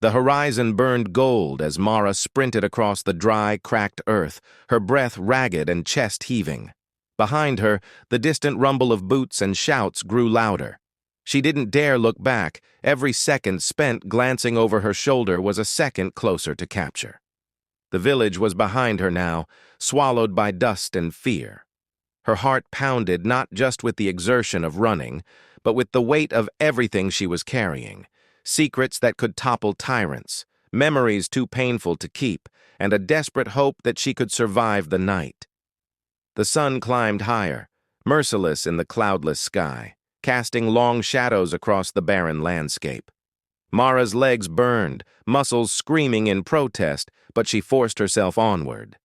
The horizon burned gold as Mara sprinted across the dry, cracked earth, her breath ragged and chest heaving. Behind her, the distant rumble of boots and shouts grew louder. She didn't dare look back. Every second spent glancing over her shoulder was a second closer to capture. The village was behind her now, swallowed by dust and fear. Her heart pounded not just with the exertion of running, but with the weight of everything she was carrying. Secrets that could topple tyrants, memories too painful to keep, and a desperate hope that she could survive the night. The sun climbed higher, merciless in the cloudless sky, casting long shadows across the barren landscape. Mara's legs burned, muscles screaming in protest, but she forced herself onward.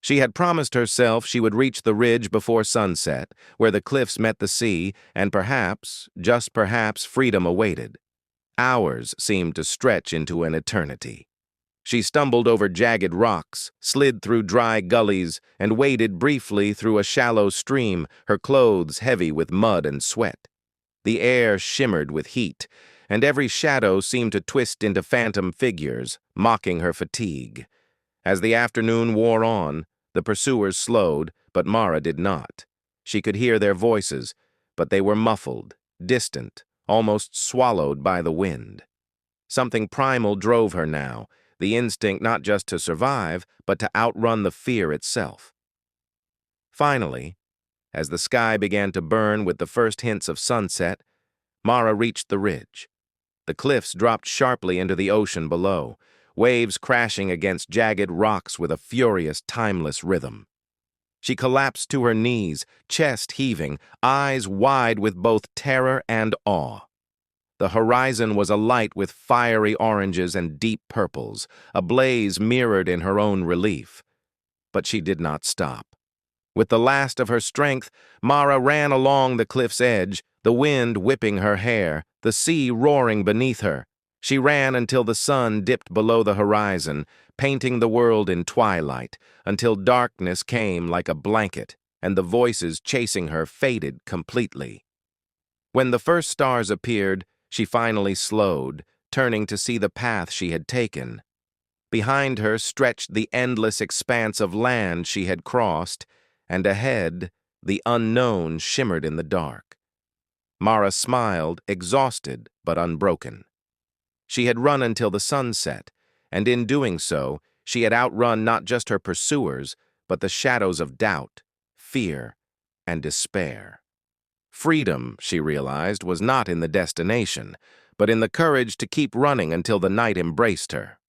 She had promised herself she would reach the ridge before sunset, where the cliffs met the sea, and perhaps, just perhaps, freedom awaited. Hours seemed to stretch into an eternity. She stumbled over jagged rocks, slid through dry gullies, and waded briefly through a shallow stream, her clothes heavy with mud and sweat. The air shimmered with heat, and every shadow seemed to twist into phantom figures, mocking her fatigue. As the afternoon wore on, the pursuers slowed, but Mara did not. She could hear their voices, but they were muffled, distant, almost swallowed by the wind. Something primal drove her now, the instinct not just to survive, but to outrun the fear itself. Finally, as the sky began to burn with the first hints of sunset, Mara reached the ridge. The cliffs dropped sharply into the ocean below, waves crashing against jagged rocks with a furious, timeless rhythm. She collapsed to her knees, chest heaving, eyes wide with both terror and awe. The horizon was alight with fiery oranges and deep purples, a blaze mirrored in her own relief. But she did not stop. With the last of her strength, Mara ran along the cliff's edge, the wind whipping her hair, the sea roaring beneath her. She ran until the sun dipped below the horizon, painting the world in twilight, until darkness came like a blanket, and the voices chasing her faded completely. When the first stars appeared, she finally slowed, turning to see the path she had taken. Behind her stretched the endless expanse of land she had crossed, and ahead, the unknown shimmered in the dark. Mara smiled, exhausted but unbroken. She had run until the sun set, and in doing so, she had outrun not just her pursuers, but the shadows of doubt, fear, and despair. Freedom, she realized, was not in the destination, but in the courage to keep running until the night embraced her.